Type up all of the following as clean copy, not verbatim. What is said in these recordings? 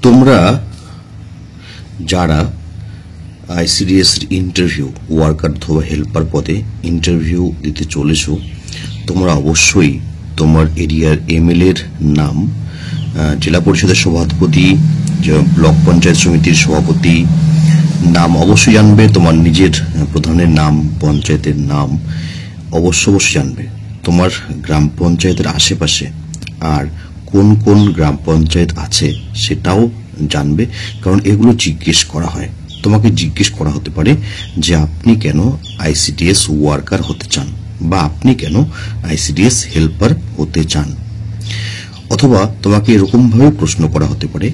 তোমরা যারা ICDS interview worker অথবা হেল্পার পদে ইন্টারভিউ দিতে চলেছো, তোমরা অবশ্যই তোমার এরিয়ার এমএলএ এর নাম, জেলা পরিষদের সভাপতি, ব্লক পঞ্চায়েত সমিতির সভাপতি নাম অবশ্যই জানবে। তোমার নিজের প্রধানের নাম, পঞ্চায়েতের নাম অবশ্যই জানবে। তোমার গ্রাম পঞ্চায়েতের আশেপাশে আর কোন কোন গ্রাম পঞ্চায়েত আছে সেটাও জানবে, কারণ এগুলো জিজ্ঞেস করা হয়। তোমাকে জিজ্ঞেস করা হতে পারে যে আপনি কেন আইসিডিএস ওয়ার্কার হতে চান, বা আপনি কেন আইসিডিএস হেল্পার হতে চান। অথবা তোমাকে এরকম ভাবে প্রশ্ন করা হতে পারে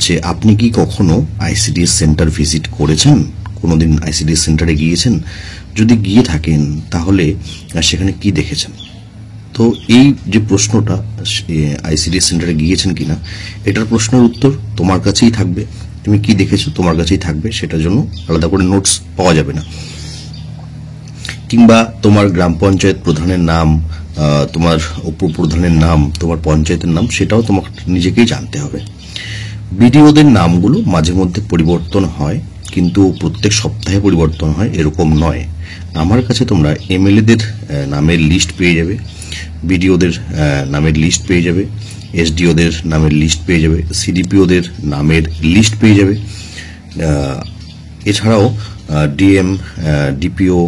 যে আপনি কি কখনো আইসিডিএস সেন্টার ভিজিট করেছেন, কোনোদিন আইসিডিএস সেন্টারে গিয়েছেন? যদি গিয়ে থাকেন তাহলে সেখানে কি দেখেছেন। তো এই যে প্রশ্নটা, আইসিডিএস সেন্টারে গিয়েছেন কিনা, এটার প্রশ্নের উত্তর তোমার কাছেই থাকবে। তুমি কি দেখেছো তোমার কাছেই থাকবে, সেটার জন্য আলাদা করে নোটস পাওয়া যাবে না। কিংবা তোমার গ্রাম পঞ্চায়েত প্রধানের নাম, তোমার উপপ্রধানের নাম, তোমার পঞ্চায়েতের নাম, সেটাও তোমাকে নিজেকেই জানতে হবে। বিডিওদের নামগুলো মাঝে মধ্যে পরিবর্তন হয়, কিন্তু প্রত্যেক সপ্তাহে পরিবর্তন হয় এরকম নয়। আমার কাছে তোমরা এমএলএদের নামের লিস্ট পেয়ে যাবে, বিডিওদের নামের লিস্ট পেয়ে যাবে, এসডিওদের নামের লিস্ট পেয়ে যাবে, সিডিপিওদের নামের লিস্ট পেয়ে যাবে। এছাড়াও ডিএম, ডিপিও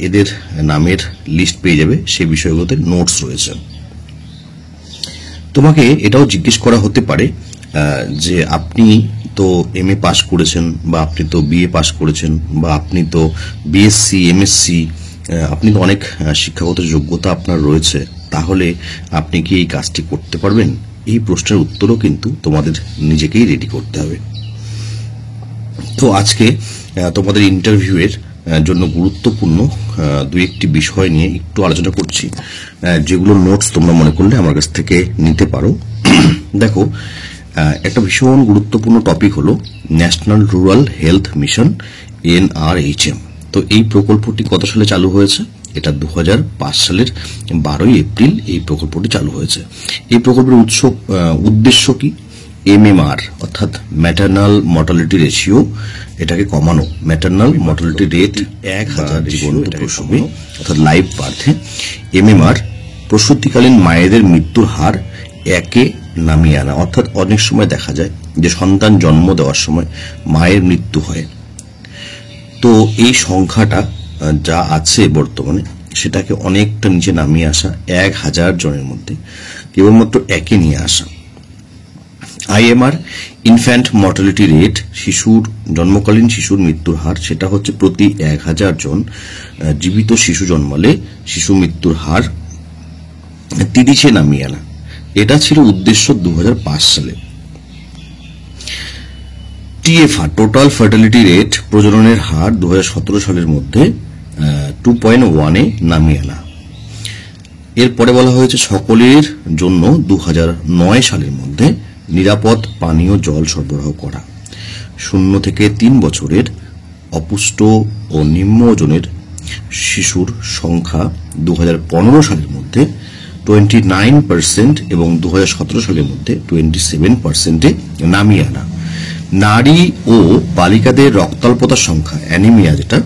এদের নামের লিস্ট পেয়ে যাবে। সেই বিষয়গুলোতে নোটস রয়েছে। তোমাকে এটাও জিজ্ঞেস করা হতে পারে যে আপনি তো এমএ পাস করেছেন, বা আপনি তো বিএ পাস করেছেন, বা আপনি তো বিএসসি, এমএসসি, আপনি তো অনেক শিক্ষাগত যোগ্যতা আপনার রয়েছে, তাহলে আপনি কি এই কাজটি করতে পারবেন? এই প্রশ্নের উত্তরও কিন্তু তোমাদের নিজেকেই রেডি করতে হবে। তো আজকে তোমাদের ইন্টারভিউয়ের জন্য গুরুত্বপূর্ণ দুই একটি বিষয় নিয়ে একটু আলোচনা করছি, যেগুলো নোটস তোমরা মনে করলে আমার কাছ থেকে নিতে পারো। দেখো, একটা ভীষণ গুরুত্বপূর্ণ টপিক হলো national rural health mission, NRHM। তো এই প্রকল্পটি কত সালে চালু হয়েছে? এটা 2005 সালের 12 এপ্রিল এই প্রকল্পটি চালু হয়েছে। এই প্রকল্পের উদ্দেশ্য কি? MMR অর্থাৎ ম্যাটারনাল মর্টালিটি রেশিও, এটাকে কমানো। ম্যাটারনাল মর্টালিটি রেট 1000 জীবন্ত প্রসবে অর্থাৎ লাইভ বার্থে MMR, প্রসূতিকালীন মায়েদের মৃত্যুর হার 1-এ নামিয়ে আনা। অর্থাৎ অনেক সময় দেখা যায় যে সন্তান জন্ম দেওয়ার সময় মায়ের মৃত্যু হয়, তো এই সংখ্যাটা যা আছে বর্তমানে সেটাকে অনেকটা নিচে নামিয়ে আসা, 1000 জনের মধ্যে কেবলমাত্র 1-এ নিয়ে আসা। IMR ইনফ্যান্ট মর্টালিটি রেট, জন্মকালীন শিশুর মৃত্যুর হার, সেটা হচ্ছে প্রতি 1000 জন জীবিত শিশু জন্মালে শিশু মৃত্যুর হার 30-এ নামিয়ে আনা। এটা ছিল উদ্দেশ্য 2005 সালে। TFR টোটাল ফার্টিলিটি রেট, প্রজননের হার 2017 সালের মধ্যে 2.1-এ নামিয়ে আনা। এরপরে বলা হয়েছে সকলের জন্য 2009 সালের মধ্যে নিরাপদ পানীয় জল সরবরাহ করা। 0 থেকে 3 বছরের অপুষ্ট ও নিম্ন ওজনের শিশুর সংখ্যা 2015 সালের মধ্যে 29% এবং 2017 সালের মধ্যে 27%-এ নামিয়ে আনা। নারী ও বালিকাদের রক্তাল্পতার সংখ্যা, অ্যানিমিয়া যেটা,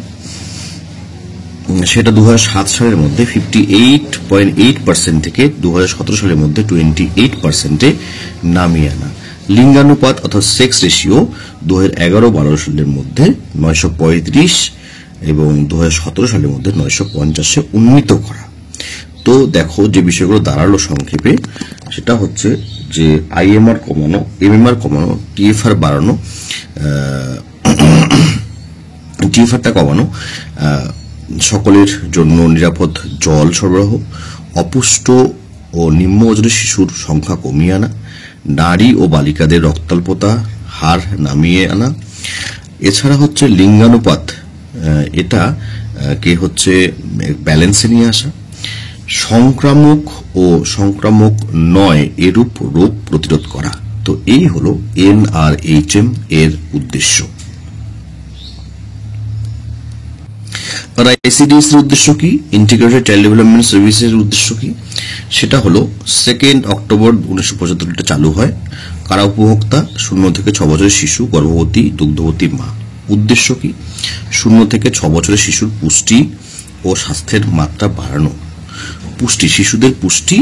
সেটা 2007 সালের মধ্যে 58.8% থেকে 2017 সালের মধ্যে 28%-এ নামিয়ে আনা। লিঙ্গানুপাত অর্থাৎ সেক্স রেশিও 2011-12 সালের মধ্যে 935 এবং 2017 সালের মধ্যে 950-এ উন্নীত করা। তো দেখো, যে বিষয়গুলো দাঁড়ালো সংক্ষেপে, সেটা হচ্ছে যে IMR কমানো, MMR কমানো, TFR বাড়ানো, TFRটা কমানো, সকলের জন্য নিরাপদ জল সরবরাহ, অপুষ্ট ও নিম্ন ওজনের শিশুর সংখ্যা কমিয়ে আনা, নারী ও বালিকাদের রক্তাল্পতা হার নামিয়ে আনা। এছাড়া হচ্ছে লিঙ্গানুপাত, এটা কে হচ্ছে ব্যালেন্সে নিয়ে আসা। সংক্রামক ও সংক্রামক নয় এরূপ রোগ প্রতিরোধ করা। তো এই হলো NRHM এর উদ্দেশ্য। আর আইসিডিএস এর উদ্দেশ্য কি, ইন্টিগ্রেটেড চাইল্ড ডেভেলপমেন্ট সার্ভিসের উদ্দেশ্য কি, সেটা হলো 2 অক্টোবর 1975 চালু হয়। কারা উপভোক্তা? 0 থেকে 6 বছরের শিশু, গর্ভবতী, দুগ্ধবতী মা। উদ্দেশ্য কি? 0 থেকে 6 বছরের শিশুর পুষ্টি ও স্বাস্থ্যের মাত্রা বাড়ানো, পুষ্টি, শিশুদের পুষ্টি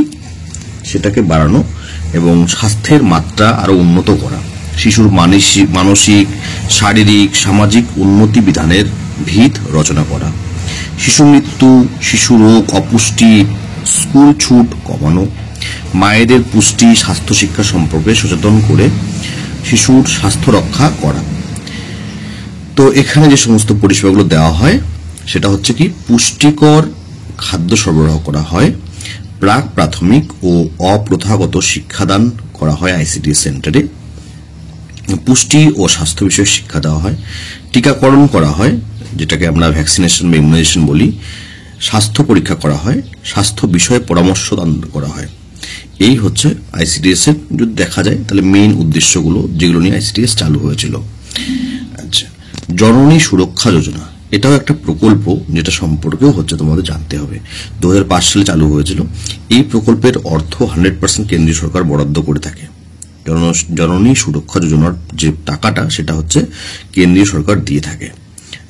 সেটাকে বাড়ানো এবং স্বাস্থ্যের মাত্রা আরো উন্নত করা, শিশুর মানসিক, শারীরিক, সামাজিক উন্নতি বিধানের ভিত রচনা করা, শিশু মৃত্যু, শিশু রোগ, অপুষ্টি, স্কুল ছুট কমানো, মায়েদের পুষ্টি, স্বাস্থ্য শিক্ষা সম্পর্কে সচেতন করে শিশুর স্বাস্থ্য রক্ষা করা। তো এখানে যে সমস্ত পরিষেবাগুলো দেওয়া হয় সেটা হচ্ছে কি, পুষ্টিকর খাদ্য সরবরাহ করা হয়, প্রাক প্রাথমিক ও অপ্রথাগত শিক্ষাদান করা হয় আইসিডিএস সেন্টারে, পুষ্টি ও স্বাস্থ্য বিষয়ে শিক্ষা দেওয়া হয়, টিকাকরণ করা হয় যেটাকে আমরা ভ্যাকসিনেশন বা ইমিউনাইজেশন বলি, স্বাস্থ্য পরীক্ষা করা হয়, স্বাস্থ্য বিষয়ে পরামর্শ দান করা হয়। এই হচ্ছে আইসিডিএস এর যদি দেখা যায় তাহলে মেইন উদ্দেশ্যগুলো যেগুলো নিয়ে আইসিডিএস চালু হয়েছিল। আচ্ছা, জননী সুরক্ষা যোজনা, এটাও একটা প্রকল্প যেটা সম্পর্কেও হচ্ছে তোমাদের জানতে হবে। 2005 সালে চালু হয়েছিল। এই প্রকল্পের অর্থ 100% কেন্দ্রীয় সরকার বরাদ্দ করে থাকে। জননী সুরক্ষা যোজনার যে টাকাটা সেটা হচ্ছে কেন্দ্রীয় সরকার দিয়ে থাকে।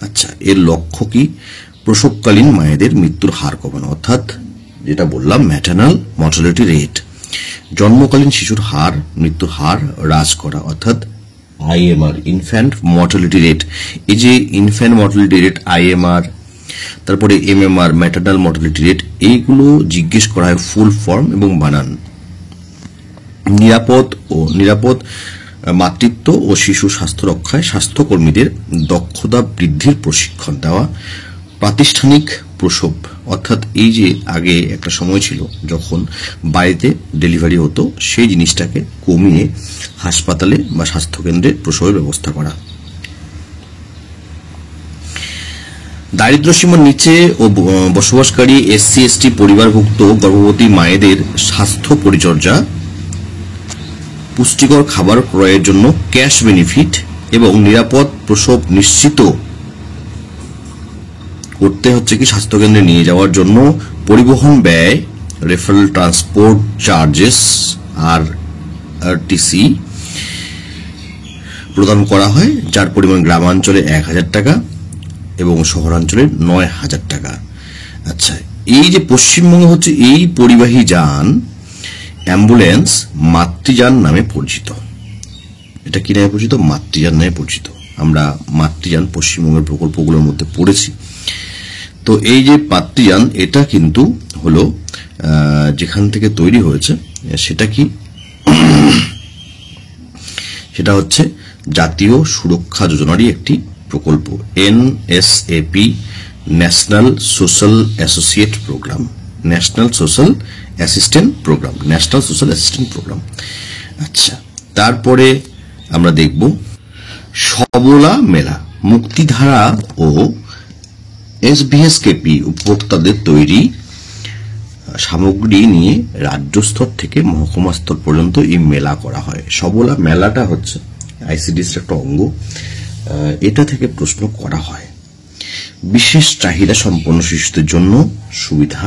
আচ্ছা, এর লক্ষ্য কি? প্রসবকালীন মায়েদের মৃত্যুর হার কমানো, অর্থাৎ যেটা বললাম ম্যাটারনাল মর্টালিটি রেট, জন্মকালীন শিশুর মৃত্যুর হার হ্রাস করা, অর্থাৎ আইএমআর, ইনফ্যান্ট মর্টালিটি রেট। এই যে ইনফ্যান্ট মর্টালিটি রেট, আইএমআর, তারপরে এমএমআর, ম্যাটারনাল মর্টালিটি রেট, এইগুলো জিজ্ঞেস করা হয় ফুল ফর্ম এবং বানান। নিরাপদ মাতৃত্ব ও শিশু স্বাস্থ্য রক্ষায় স্বাস্থ্যকর্মীদের দক্ষতা বৃদ্ধির প্রশিক্ষণ দেওয়া, প্রাতিষ্ঠানিক প্রসব, অর্থাৎ এই যে আগে একটা সময় ছিল যখন বাড়িতে ডেলিভারি হতো সেই জিনিসটাকে কমিয়ে হাসপাতালে বা স্বাস্থ্যকেন্দ্রে প্রসবের ব্যবস্থা করা। দারিদ্র্যসীমার নিচে ও বসবাসকারী এসসি এসটি পরিবারভুক্ত গর্ভবতী মায়েদের স্বাস্থ্য পরিচর্যা, পুষ্টিকর খাবার ক্রয়ের জন্য ক্যাশ বেনিফিট এবং নিরাপদ প্রসব নিশ্চিত করতে হচ্ছে কি, স্বাস্থ্যকেন্দ্রে নিয়ে যাওয়ার জন্য পরিবহন ব্যয়, রেফারেল ট্রান্সপোর্ট চার্জেস আরটিসি প্রদান করা হয়, যার পরিমাণ গ্রামাঞ্চলে 1000 টাকা এবং শহরাঞ্চলে 9000 টাকা। আচ্ছা, এই যে পশ্চিমবঙ্গে হচ্ছে এই পরিবাহী যান অ্যাম্বুলেন্স মাতৃযান নামে পরিচিত। এটা কি নামে পরিচিত? মাতৃযান নামে পরিচিত। আমরা মাতৃযান পশ্চিমবঙ্গের প্রকল্পগুলোর মধ্যে পড়েছি। তো এই যে মাতৃযান এটা কিন্তু হলো যেখান থেকে তৈরি হয়েছে সেটা কি, সেটা হচ্ছে জাতীয় সুরক্ষা যোজনারই একটি প্রকল্প, NSAP, national social associate programme, national social assistant programme. আচ্ছা, তারপরে আমরা দেখব সবলা মেলা, মুক্তিধারা ও এসবিএসকেপি উপভোক্তাদের তৈরি সামগ্রী নিয়ে রাজ্য স্তর থেকে মহকুমা স্তর পর্যন্ত এই মেলা করা হয়। সবলা মেলাটা হচ্ছে আইসিডিএস এর একটা অঙ্গ। এটা থেকে প্রশ্ন করা হয়। বিশেষ চাহিদা সম্পন্ন শিশুদের জন্য সুবিধা,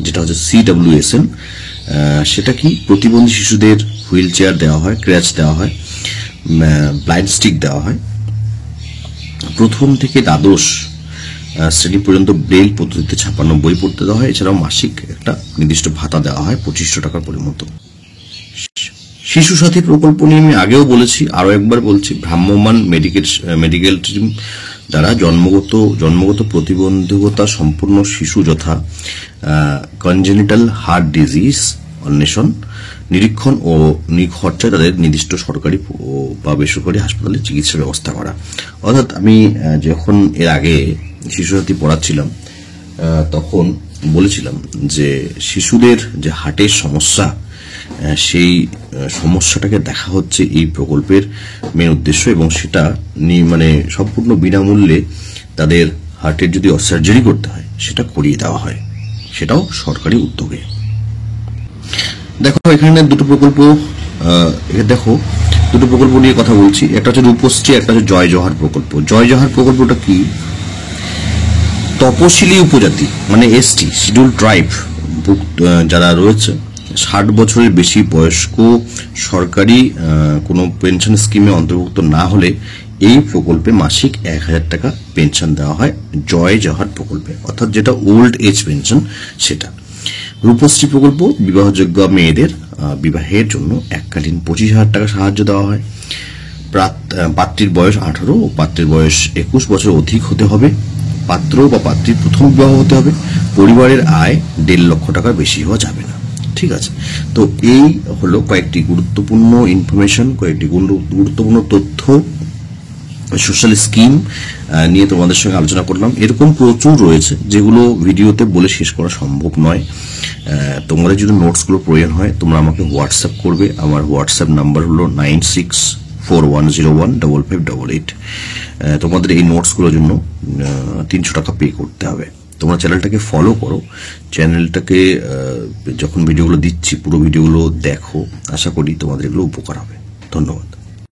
যেটা হচ্ছে সিডব্লিউএসএন, সেটা কি, প্রতিবন্ধী শিশুদের হুইল চেয়ার দেওয়া হয়, ক্র্যাচ দেওয়া হয়, ব্লাইন্ড স্টিক দেওয়া হয়, প্রথম থেকে দ্বাদশ শ্রেণী পর্যন্ত ব্রেইল পদ্ধতিতে ছাপানো বই পড়তে দেওয়া হয়। এছাড়াও মাসিক একটা নির্দিষ্ট ভাতা দেওয়া হয় 2500 টাকার পরিমতো। শিশু সাথী প্রকল্প নিয়ে আমি আগেও বলেছি, আরো একবার বলছি, ভ্রাম্যমাণ মেডিকেল টিম যারা জন্মগত প্রতিবন্ধকতা সম্পূর্ণ শিশু যথা কনজেনিটাল হার্ট ডিজিজ অন্বেষণ, নিরীক্ষণ ও নিখরচায় তাদের নির্দিষ্ট সরকারি বা বেসরকারি হাসপাতালে চিকিৎসার ব্যবস্থা করা। অর্থাৎ আমি যখন এর আগে শিশু সাথী পড়াচ্ছিলাম তখন বলেছিলাম যে শিশুদের যে হার্টের সমস্যা, সেই সমস্যাটাকে দেখা হচ্ছে এই প্রকল্পের মেন উদ্দেশ্য, এবং সেটা মানে সম্পূর্ণ বিনামূল্যে তাদের হার্টের যদি সার্জারি করতে হয় সেটা করিয়ে দেওয়া হয়, সেটাও সরকারি উদ্যোগে। দেখো এখানে দুটো প্রকল্প নিয়ে কথা বলছি। একটা হচ্ছে রূপশ্রী, একটা হচ্ছে জয় জোহার প্রকল্প। জয় জোহার প্রকল্পটা কি? তপশিলি উপজাতি মানে এসটি শিডিউল ট্রাইব যারা রয়েছে 60 বছরের বেশি বয়স্ক সরকারি কোনো পেনশন স্কিমে অন্তর্ভুক্ত না হলে এই প্রকল্পে মাসিক 1000 টাকা পেনশন দেওয়া হয় জয় জওহার প্রকল্পে, অর্থাৎ যেটা ওল্ড এজ পেনশন সেটা। রূপশ্রী প্রকল্প বিবাহযোগ্য মেয়েদের বিবাহের জন্য এককালীন 25,000 টাকা সাহায্য দেওয়া হয়। পাত্রীর বয়স 18 ও পাত্রের বয়স 21 বছর অধিক হতে হবে। পাত্র বা পাত্রীর প্রথম বিবাহ হতে হবে। পরিবারের আয় 1.5 লক্ষ টাকার বেশি হওয়া যাবে না। ঠিক আছে, তো এই হলো কয়েকটি গুরুত্বপূর্ণ ইনফরমেশন, কয়েকটি গুরুত্বপূর্ণ তথ্য সোশ্যাল স্কিম নিয়ে তোমাদের সঙ্গে আলোচনা করলাম। এরকম প্রচুর রয়েছে যেগুলো ভিডিওতে বলে শেষ করা সম্ভব নয়। তোমরা যদি নোটসগুলো প্রয়োজন হয় তোমরা আমাকে হোয়াটসঅ্যাপ করবে। আমার হোয়াটসঅ্যাপ নাম্বার হলো 9641015588। তোমাদের এই নোটসগুলোর জন্য 300 টাকা পে করতে হবে। তোমরা চ্যানেলটাকে ফলো করো, চ্যানেলটাকে যখন ভিডিওগুলো দিচ্ছি পুরো ভিডিওগুলো দেখো, আশা করি তোমাদের এগুলো উপকার হবে। ধন্যবাদ।